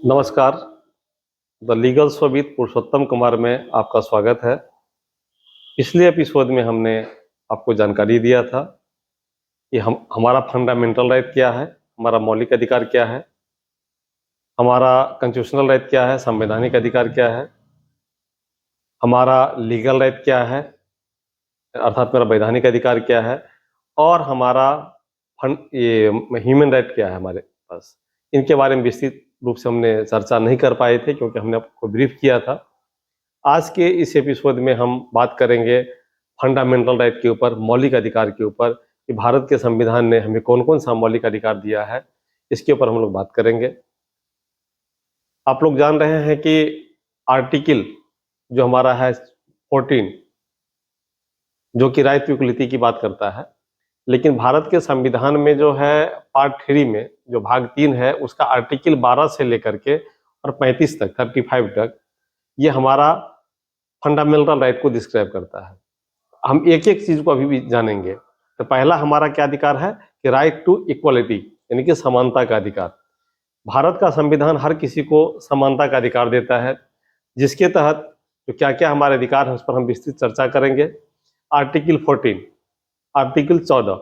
नमस्कार। The legal with पुरुषोत्तम कुमार में आपका स्वागत है। पिछले एपिसोड में हमने आपको जानकारी दिया था कि हमारा फंडामेंटल राइट क्या है, हमारा मौलिक अधिकार क्या है, हमारा कॉन्स्टिट्यूशनल राइट क्या है, संवैधानिक अधिकार क्या है, हमारा लीगल राइट क्या है अर्थात मेरा वैधानिक अधिकार क्या है, और हमारा ह्यूमन राइट क्या है हमारे पास। इनके बारे में विस्तृत रूप से हमने चर्चा नहीं कर पाए थे क्योंकि हमने आपको ब्रीफ किया था। आज के इस एपिसोड में हम बात करेंगे फंडामेंटल राइट के ऊपर, मौलिक अधिकार के ऊपर, कि भारत के संविधान ने हमें कौन कौन सा मौलिक अधिकार दिया है। इसके ऊपर हम लोग बात करेंगे। आप लोग जान रहे हैं कि आर्टिकल जो हमारा है 14, जो कि राइट टू इक्वलिटी की बात करता है, लेकिन भारत के संविधान में जो है पार्ट 3 में जो भाग 3 है, उसका आर्टिकल 12 से लेकर के और 35 तक, 35 तक, ये हमारा फंडामेंटल राइट को डिस्क्राइब करता है। हम एक एक चीज को अभी भी जानेंगे। तो पहला हमारा क्या अधिकार है कि राइट टू इक्वलिटी, यानी कि समानता का अधिकार। भारत का संविधान हर किसी को समानता का अधिकार देता है, जिसके तहत जो क्या क्या हमारे अधिकार हैं उस पर हम विस्तृत चर्चा करेंगे। आर्टिकल 14, आर्टिकल 14,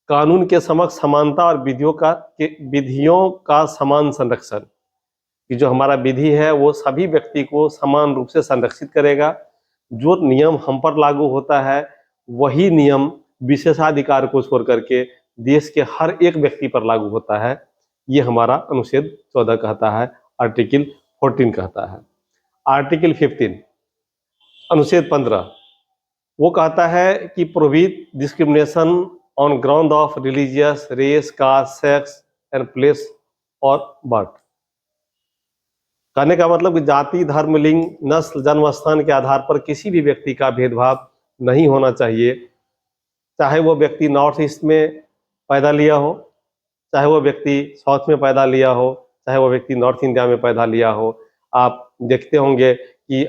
कानून के समक्ष समानता और विधियों का समान संरक्षण। कि जो हमारा विधि है वो सभी व्यक्ति को समान रूप से संरक्षित करेगा। जो नियम हम पर लागू होता है वही नियम विशेषाधिकार को छोड़ करके देश के हर एक व्यक्ति पर लागू होता है। ये हमारा अनुच्छेद 14 कहता है, आर्टिकल 14 कहता है। आर्टिकल 15, अनुच्छेद 15, वो कहता है कि prohibit discrimination on ground of religious, race, caste, sex and place और बर्थ। कहने का मतलब कि जाति, धर्म, लिंग, नस्ल, जन्म स्थान के आधार पर किसी भी व्यक्ति का भेदभाव नहीं होना चाहिए। चाहे वो व्यक्ति नॉर्थ ईस्ट में पैदा लिया हो, चाहे वो व्यक्ति साउथ में पैदा लिया हो, चाहे वो व्यक्ति नॉर्थ इंडिया में पैदा लिया हो। आप देखते होंगे कि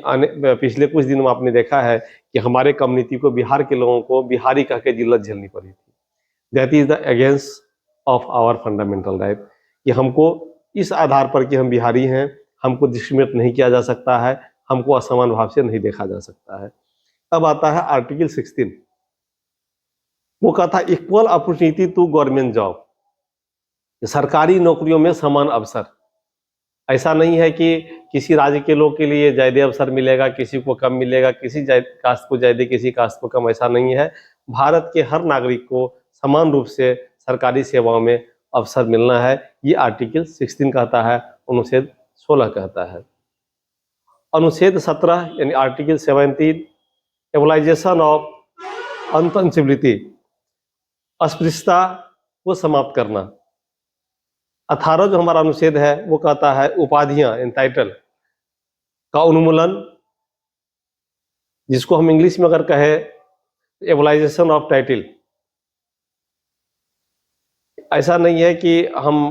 पिछले कुछ दिनों में आपने देखा है कि हमारे कम्युनिटी को, बिहार के लोगों को बिहारी कह के जिल्लत झेलनी पड़ी थी। That is the against of our fundamental right, कि हमको इस आधार पर कि हम बिहारी हैं हमको डिस्क्रिमिनेट नहीं किया जा सकता है, हमको असमान भाव से नहीं देखा जा सकता है। अब आता है आर्टिकल 16, वो कहता है equal opportunity to government job, सरकारी नौकरियों में समान अवसर। ऐसा नहीं है कि किसी राज्य के लोग के लिए ज्यादा अवसर मिलेगा, किसी को कम मिलेगा, किसी कास्ट को ज्यादा, किसी कास्ट को कम, ऐसा नहीं है। भारत के हर नागरिक को समान रूप से सरकारी सेवाओं में अवसर मिलना है। ये आर्टिकल 16 कहता है, अनुच्छेद 16 कहता है। अनुच्छेद 17 यानी आर्टिकल 17, एबलाइजेशन ऑफ अनटचेबिलिटी, अस्पृश्यता को समाप्त करना। 18 जो हमारा अनुच्छेद है वो कहता है उपाधियां, टाइटल का उन्मूलन, जिसको हम इंग्लिश में अगर कहे एबलाइजेशन ऑफ टाइटल। ऐसा नहीं है कि हम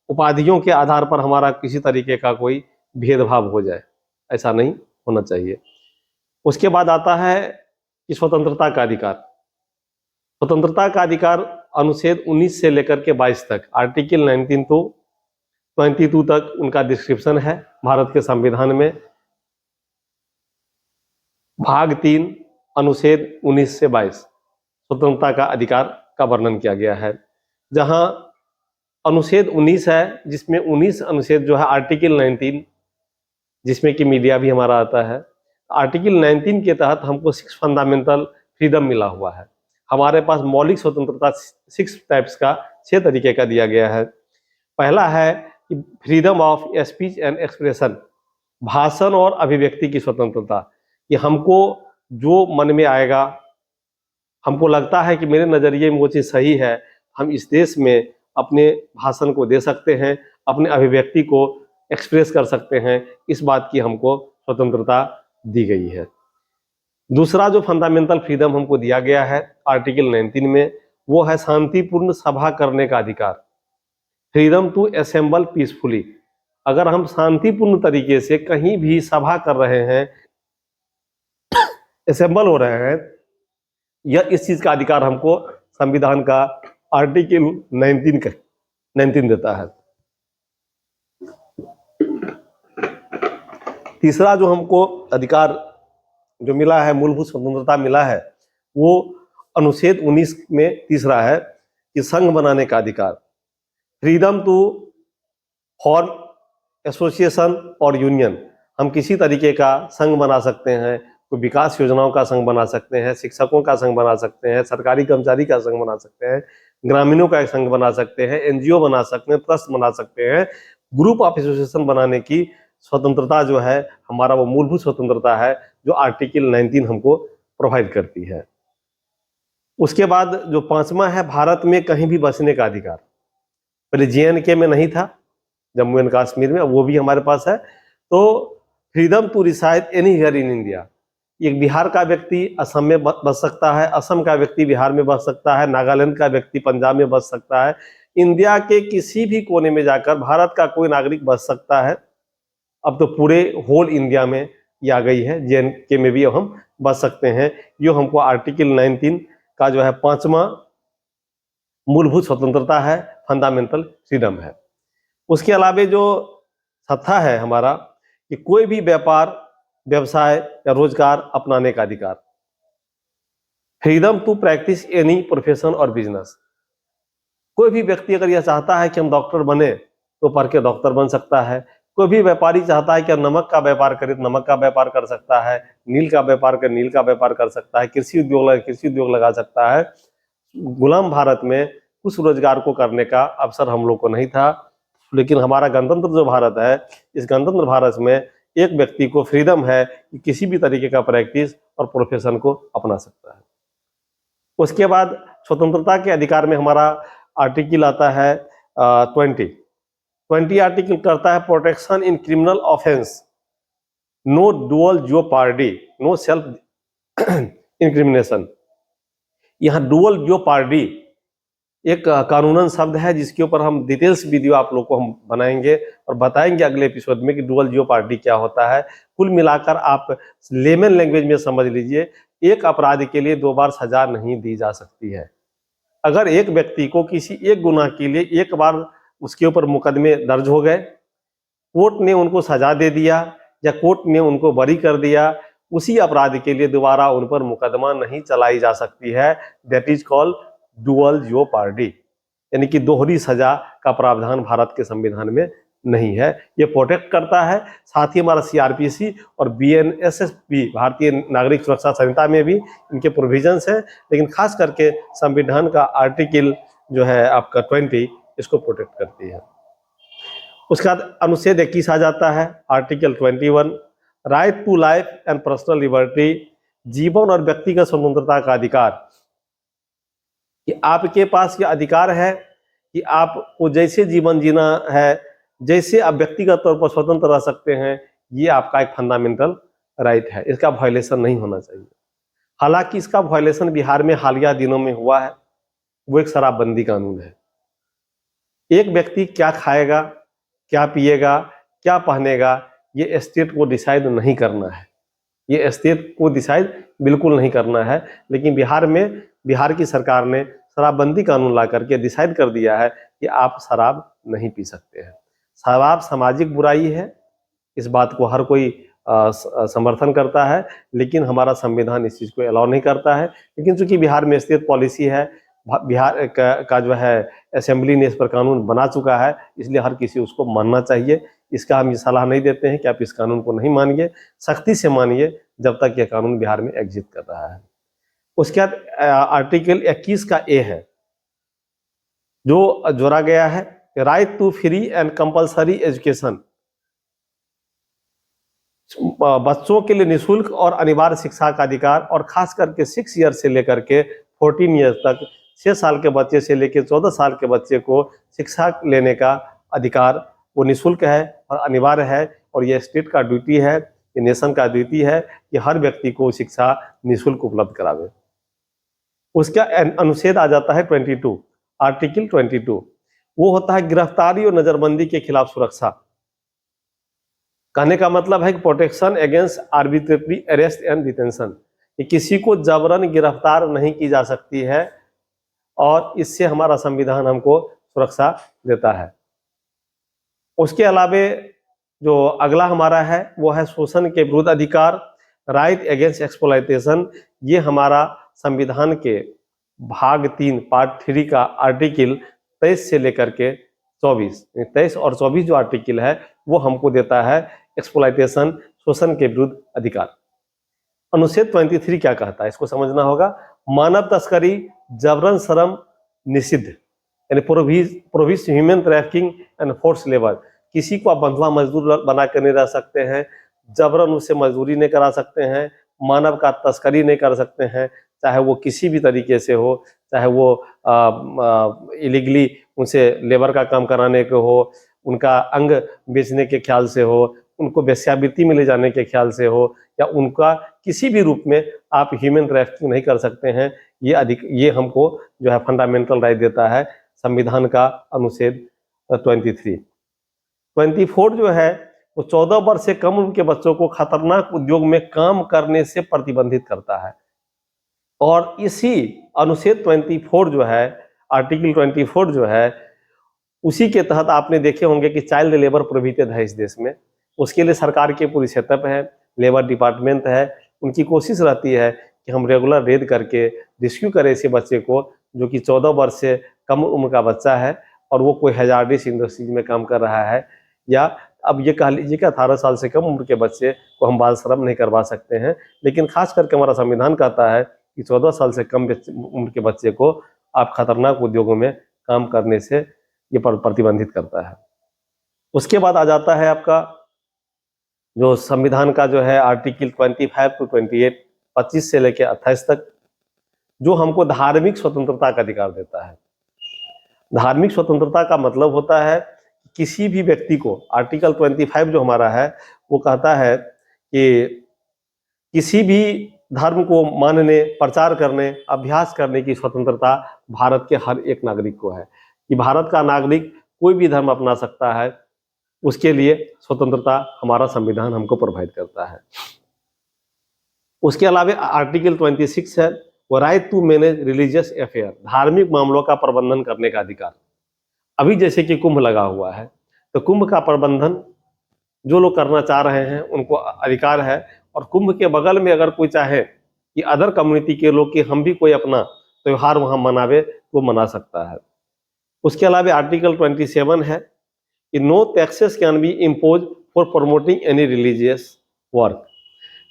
उपाधियों के आधार पर हमारा किसी तरीके का कोई भेदभाव हो जाए, ऐसा नहीं होना चाहिए। उसके बाद आता है कि स्वतंत्रता का अधिकार। स्वतंत्रता का अधिकार अनुच्छेद 19 से लेकर के 22 तक, आर्टिकल 19 टू 22 तक उनका डिस्क्रिप्शन है भारत के संविधान में। भाग 3, अनुच्छेद 19 से 22 स्वतंत्रता का अधिकार का वर्णन किया गया है। जहां अनुच्छेद 19 है, जिसमें 19 अनुच्छेद जो है आर्टिकल 19, जिसमें कि मीडिया भी हमारा आता है। आर्टिकल 19 के तहत हमको 6 फंडामेंटल फ्रीडम मिला हुआ है। हमारे पास मौलिक स्वतंत्रता 6 टाइप्स का, 6 तरीके का दिया गया है। पहला है कि freedom of speech and expression, भाषण और अभिव्यक्ति की स्वतंत्रता। कि हमको जो मन में आएगा, हमको लगता है कि मेरे नजरिए में वो चीज़ सही है, हम इस देश में अपने भाषण को दे सकते हैं, अपने अभिव्यक्ति को एक्सप्रेस कर सकते हैं। इस बात की हमको स्वतंत्रता दी गई है। दूसरा जो फंडामेंटल फ्रीडम हमको दिया गया है आर्टिकल 19 में, वो है शांतिपूर्ण सभा करने का अधिकार, फ्रीडम टू असेंबल पीसफुली। अगर हम शांतिपूर्ण तरीके से कहीं भी सभा कर रहे हैं, असेंबल हो रहे हैं, यह इस चीज का अधिकार हमको संविधान का आर्टिकल 19 देता है। तीसरा जो हमको अधिकार जो मिला है, मूलभूत स्वतंत्रता मिला है, वो अनुच्छेद 19 में तीसरा है कि संघ बनाने का अधिकार, फ्रीडम टू फॉर्म एसोसिएशन और यूनियन। हम किसी तरीके का संघ बना सकते हैं, कोई विकास योजनाओं का संघ बना सकते हैं, शिक्षकों का संघ बना सकते हैं, सरकारी कर्मचारी का संघ बना सकते हैं, ग्रामीणों का एक संघ बना सकते हैं, एनजीओ बना सकते हैं, ट्रस्ट बना सकते हैं। ग्रुप ऑफ एसोसिएशन बनाने की स्वतंत्रता जो है हमारा, वो मूलभूत स्वतंत्रता है जो आर्टिकल 19 हमको प्रोवाइड करती है। उसके बाद जो पांचवा है, भारत में कहीं भी बसने का अधिकार। पहले JNK में नहीं था, जम्मू एंड कश्मीर में, वो भी हमारे पास है। तो freedom to reside anywhere in India, एक बिहार का व्यक्ति असम में बस सकता है, असम का व्यक्ति बिहार में बस सकता है, नागालैंड का व्यक्ति पंजाब में बस सकता है, इंडिया के किसी भी कोने में जाकर भारत का कोई नागरिक बस सकता है। अब तो पूरे होल इंडिया में ये आ गई है, JNK में भी हम बस सकते हैं। ये हमको आर्टिकल 19 का जो है पांचवा मूलभूत स्वतंत्रता है, फंडामेंटल फ्रीडम है। उसके अलावा जो छठा है हमारा, कि कोई भी व्यापार, व्यवसाय या रोजगार अपनाने का अधिकार, freedom to practice any profession और बिजनेस। कोई भी व्यक्ति अगर यह चाहता है कि हम डॉक्टर बने तो पढ़ के डॉक्टर बन सकता है। कोई भी व्यापारी चाहता है कि हम नमक का व्यापार करें तो नमक का व्यापार कर सकता है, नील का व्यापार कर नील का व्यापार कर सकता है, कृषि उद्योग लगा सकता है। गुलाम भारत में उस रोजगार को करने का अवसर हम लोग को नहीं था, लेकिन हमारा गणतंत्र जो भारत है, इस गणतंत्र भारत में एक व्यक्ति को फ्रीडम है कि किसी भी तरीके का प्रैक्टिस और प्रोफेशन को अपना सकता है। उसके बाद स्वतंत्रता के अधिकार में हमारा आर्टिकल आता है 20 आर्टिकल करता है protection in criminal offence, no dual jeopardy, no self incrimination. यहाँ डुअल जियोपार्डी एक कानूनन शब्द है जिसके ऊपर हम डिटेल्स वीडियो आप लोग को हम बनाएंगे और बताएंगे अगले एपिसोड में कि डुअल जियोपार्डी क्या होता है। कुल मिलाकर आप लेमन लैंग्वेज में समझ लीजिए, एक अपराध के लिए 2 बार सजा नहीं दी जा सकती है। अगर एक व्यक्ति को किसी एक गुनाह के लिए एक बार उसके ऊपर मुकदमे दर्ज हो गए, कोर्ट ने उनको सजा दे दिया या कोर्ट ने उनको बरी कर दिया, उसी अपराध के लिए दोबारा उन पर मुकदमा नहीं चलाई जा सकती है। That is called dual jeopardy, यानी कि दोहरी सजा का प्रावधान भारत के संविधान में नहीं है। ये प्रोटेक्ट करता है। साथ ही हमारा CRPC और BNSS भी, भारतीय नागरिक सुरक्षा संहिता में भी इनके प्रोविजंस हैं, लेकिन खास करके संविधान का आर्टिकल जो है आपका 20 इसको प्रोटेक्ट करती है। उसके बाद अनुच्छेद 21 आ जाता है, article 21, right to life and personal liberty, जीवन और व्यक्तिगत स्वतंत्रता का अधिकार, कि आपके पास ये अधिकार है कि आपको जैसे जीवन जीना है, जैसे आप व्यक्तिगत तौर पर स्वतंत्र रह सकते हैं, ये आपका एक फंडामेंटल राइट है, इसका वायलेशन नहीं होना चाहिए। हालांकि इसका वायलेशन बिहार में हालिया दिनों में हुआ है, वो एक शराबबंदी कानून है। एक व्यक्ति क्या खाएगा, क्या पिएगा, क्या पहनेगा, ये स्टेट को डिसाइड नहीं करना है, ये स्टेट को डिसाइड बिल्कुल नहीं करना है। लेकिन बिहार में, बिहार की सरकार ने शराबबंदी कानून ला करके डिसाइड कर दिया है कि आप शराब नहीं पी सकते हैं। शराब सामाजिक बुराई है, इस बात को हर कोई समर्थन करता है, लेकिन हमारा संविधान इस चीज़ को अलाउ नहीं करता है। लेकिन चूंकि बिहार में स्टेट पॉलिसी है, बिहार का जो है असेंबली ने इस पर कानून बना चुका है, इसलिए हर किसी उसको मानना चाहिए। इसका हम ये सलाह नहीं देते हैं कि आप इस कानून को नहीं मानिए, सख्ती से मानिए जब तक यह कानून बिहार में एग्जिस्ट कर रहा है। उसके बाद आर्टिकल 21 का ए है जो जोड़ा गया है, right to free and compulsory education, बच्चों के लिए निःशुल्क और अनिवार्य शिक्षा का अधिकार, और खास करके 6 ईयर से लेकर के 14 ईयर तक, 6 साल के बच्चे से लेकर 14 साल के बच्चे को शिक्षा लेने का अधिकार, वो निःशुल्क है और अनिवार्य है। और ये स्टेट का ड्यूटी है, ये नेशन का ड्यूटी है कि हर व्यक्ति को शिक्षा निःशुल्क उपलब्ध करावे। उसका अनुच्छेद आ जाता है 22, आर्टिकल 22, वो होता है गिरफ्तारी और नजरबंदी के खिलाफ सुरक्षा। कहने का मतलब है कि protection against arbitrary arrest and detention, कि किसी को जबरन गिरफ्तार नहीं की जा सकती है और इससे हमारा संविधान हमको सुरक्षा देता है। उसके अलावे जो अगला हमारा है वो है शोषण के विरुद्ध अधिकार, राइट अगेंस्ट एक्सप्लॉयटेशन। ये हमारा संविधान के भाग 3 पार्ट 3 का आर्टिकल 23 से लेकर के 24, 23 और 24 जो आर्टिकल है वो हमको देता है एक्सप्लॉयटेशन, शोषण के विरुद्ध अधिकार। अनुच्छेद 23 क्या कहता है, इसको समझना होगा। मानव तस्करी, जबरन श्रम निषिद्ध, यानी prohibits human trafficking and force labour. किसी को आप बंधुआ मजदूर बना कर नहीं रह सकते हैं, जबरन उससे मजदूरी नहीं करा सकते हैं, मानव का तस्करी नहीं कर सकते हैं, चाहे वो किसी भी तरीके से हो, चाहे वो इलीगली उनसे लेबर का काम कराने के हो, उनका अंग बेचने के ख्याल से हो, उनको वेश्यावृत्ति में ले जाने के ख्याल से हो, या उनका किसी भी रूप में आप ह्यूमन ट्रैफिकिंग नहीं कर सकते हैं। ये हमको जो है फंडामेंटल राइट देता है संविधान का अनुच्छेद 23। 24 जो है वो 14 वर्ष से कम उम्र के बच्चों को खतरनाक उद्योग में काम करने से प्रतिबंधित करता है। और इसी अनुच्छेद 24 जो है, आर्टिकल 24 जो है, उसी के तहत आपने देखे होंगे कि चाइल्ड लेबर प्रोहिबिटेड है इस देश में। उसके लिए सरकार की पूरी सेटअप है, लेबर डिपार्टमेंट है, उनकी कोशिश रहती है कि हम रेगुलर रेड करके रेस्क्यू करें ऐसे बच्चे को जो कि 14 वर्ष से कम उम्र का बच्चा है और वो कोई हैजार्डिस इंडस्ट्रीज में काम कर रहा है, या अब ये कह लीजिए कि 18 साल से कम उम्र के बच्चे को हम बाल श्रम नहीं करवा सकते हैं। लेकिन खास करके हमारा संविधान कहता है कि 14 साल से कम उम्र के बच्चे को आप खतरनाक उद्योगों में काम करने से ये प्रतिबंधित करता है। उसके बाद आ जाता है आपका जो संविधान का जो है आर्टिकल 25 टू 28, 25 से लेकर 28 तक, जो हमको धार्मिक स्वतंत्रता का अधिकार देता है। धार्मिक स्वतंत्रता का मतलब होता है किसी भी व्यक्ति को, आर्टिकल 25 जो हमारा है वो कहता है कि किसी भी धर्म को मानने, प्रचार करने, अभ्यास करने की स्वतंत्रता भारत के हर एक नागरिक को है, कि भारत का नागरिक कोई भी धर्म अपना सकता है, उसके लिए स्वतंत्रता हमारा संविधान हमको प्रोवाइड करता है। उसके अलावा आर्टिकल 26 है वो right to manage religious affair, धार्मिक मामलों का प्रबंधन करने का अधिकार। अभी जैसे कि कुंभ लगा हुआ है, तो कुंभ का प्रबंधन जो लोग करना चाह रहे हैं उनको अधिकार है, और कुंभ के बगल में अगर कोई चाहे कि अदर कम्युनिटी के लोग कि हम भी कोई अपना त्यौहार वहां मनावे तो मना सकता है। उसके अलावा आर्टिकल 27 है कि no taxes can be impose for promoting any religious work,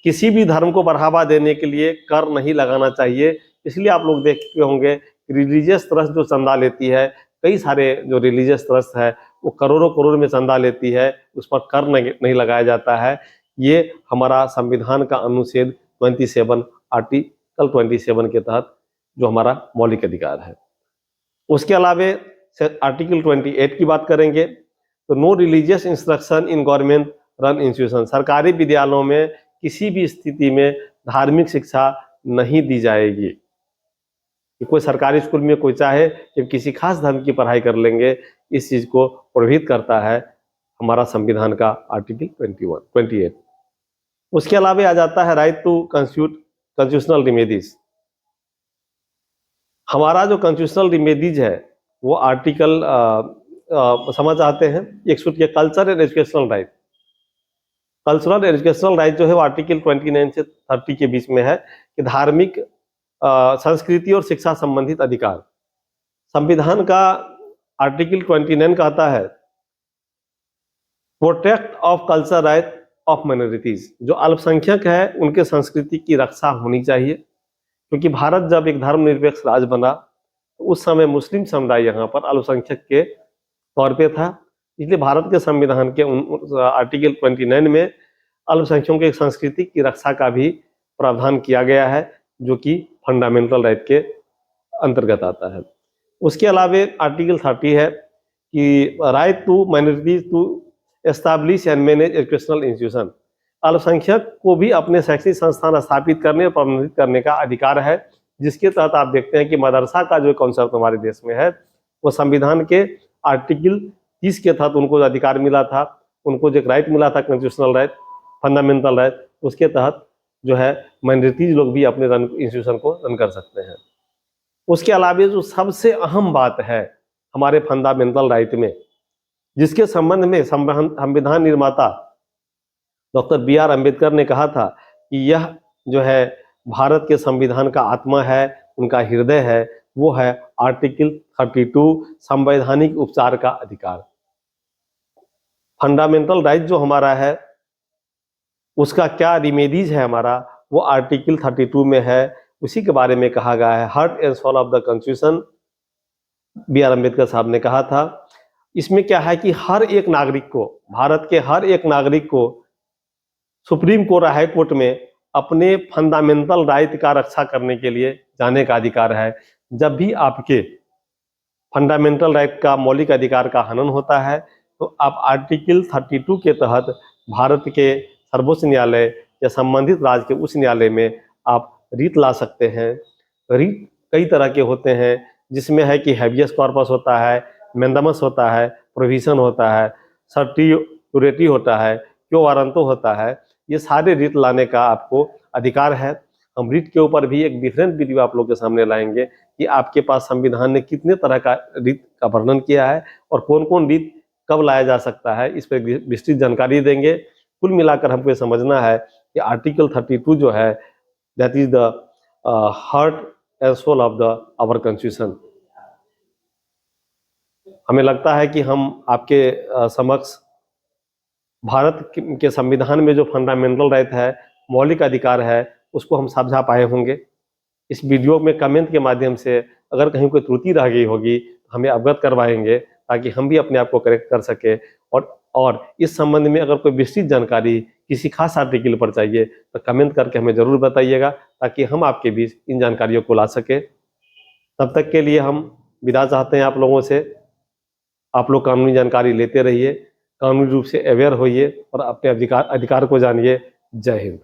किसी भी धर्म को बढ़ावा देने के लिए कर नहीं लगाना चाहिए। इसलिए आप लोग देखते होंगे रिलीजियस ट्रस्ट जो चंदा लेती है, कई सारे जो रिलीजियस ट्रस्ट है वो करोड़ों करोड़ में चंदा लेती है, उस पर कर नहीं लगाया जाता है। ये हमारा संविधान का अनुच्छेद 27, आर्टिकल 27 के तहत जो हमारा मौलिक अधिकार है। उसके अलावा आर्टिकल 28 की बात करेंगे तो no religious instruction in government run institution, सरकारी विद्यालयों में किसी भी स्थिति में धार्मिक शिक्षा नहीं दी जाएगी। कि कोई सरकारी स्कूल में कोई चाहे कि किसी खास धर्म की पढ़ाई कर लेंगे, इस चीज को प्रोहिबिट करता है हमारा संविधान का आर्टिकल 28। उसके अलावा आ जाता है राइट टू कॉन्स्टिट्यूशनल रिमेडीज। हमारा जो कॉन्स्टिट्यूशनल रिमेडीज है वो आर्टिकल समझ आते हैं। एक सूट के culture and educational right, cultural educational right जो है वो आर्टिकल 29 से 30 के बीच में है कि धार्मिक, संस्कृति और शिक्षा संबंधित अधिकार। संविधान का आर्टिकल 29 कहता है protect of culture right of minorities, जो अल्पसंख्यक है उनके संस्कृति की रक्षा होनी चाहिए। क्योंकि भारत जब एक धर्मनिरपेक्ष राज्य बना तो उस समय मुस्लिम समुदाय यहाँ पर अल्पसंख्यक के तौर पे था, इसलिए भारत के संविधान के आर्टिकल 29 में अल्पसंख्यकों की संस्कृति की रक्षा का भी प्रावधान किया गया है, जो कि फंडामेंटल राइट के अंतर्गत आता है। उसके अलावा आर्टिकल 30 है कि right to minorities to establish and manage educational institution, अल्पसंख्यक को भी अपने शैक्षणिक संस्थान स्थापित करने और प्रबंधित करने का अधिकार है, जिसके तहत आप देखते हैं कि मदरसा का जो कॉन्सेप्ट हमारे देश में है वो संविधान के आर्टिकल 30 के तहत उनको जो अधिकार मिला था, उनको जो राइट मिला था कॉन्स्टिट्यूशनल राइट, फंडामेंटल राइट, उसके तहत जो है माइनॉरिटीज लोग भी अपने इंस्टीट्यूशन को रन कर सकते हैं। उसके अलावा जो सबसे अहम बात है हमारे फंडामेंटल राइट में, जिसके संबंध में संविधान निर्माता डॉक्टर B.R. अम्बेडकर ने कहा था कि यह जो है भारत के संविधान का आत्मा है, उनका हृदय है, वो है आर्टिकल 32 संवैधानिक उपचार का अधिकार। फंडामेंटल राइट जो हमारा है उसका क्या रिमेडीज है हमारा, वो आर्टिकल 32 में है, उसी के बारे में कहा गया है। Heart and soul of the constitution B.R. Ambedkar साहब ने कहा था। इसमें क्या है कि हर एक नागरिक को, भारत के हर एक नागरिक को सुप्रीम कोर्ट, हाई कोर्ट में अपने फंडामेंटल राइट का रक्षा करने के लिए जाने का अधिकार है। जब भी आपके फंडामेंटल राइट का, मौलिक अधिकार का हनन होता है तो आप आर्टिकल 32 के तहत भारत के सर्वोच्च न्यायालय या संबंधित राज्य के उच्च न्यायालय में आप रीट ला सकते हैं। रीट कई तरह के होते हैं, जिसमें है कि हैबियस कॉर्पस होता है, मेंडामस होता है, प्रोविजन होता है, सर्टिट्यूरेटी होता है, क्यो वारंटो होता है। ये सारे रीट लाने का आपको अधिकार है। हम रीट के ऊपर भी एक डिफरेंट वीडियो आप लोग के सामने लाएंगे कि आपके पास संविधान ने कितने तरह का रीट का वर्णन किया है और कौन कौन रीट कब लाया जा सकता है, इस पर विस्तृत जानकारी देंगे। कुल मिलाकर हमको ये समझना है कि आर्टिकल 32 जो है that is the heart and soul of the our constitution. हमें लगता है कि हम आपके समक्ष भारत के संविधान में जो फंडामेंटल राइट है, मौलिक अधिकार है, उसको हम समझा पाए होंगे। इस वीडियो में कमेंट के माध्यम से अगर कहीं कोई त्रुटि रह गई होगी तो हमें अवगत करवाएंगे, ताकि हम भी अपने आप को करेक्ट कर सके। और इस संबंध में अगर कोई विस्तृत जानकारी किसी खास आर्टिकल पर चाहिए तो कमेंट करके हमें जरूर बताइएगा, ताकि हम आपके बीच इन जानकारियों को ला सके। तब तक के लिए हम विदा चाहते हैं आप लोगों से। आप लोग कानूनी जानकारी लेते रहिए, कानूनी रूप से अवेयर होइए और अपने अधिकार को जानिए। जय हिंद।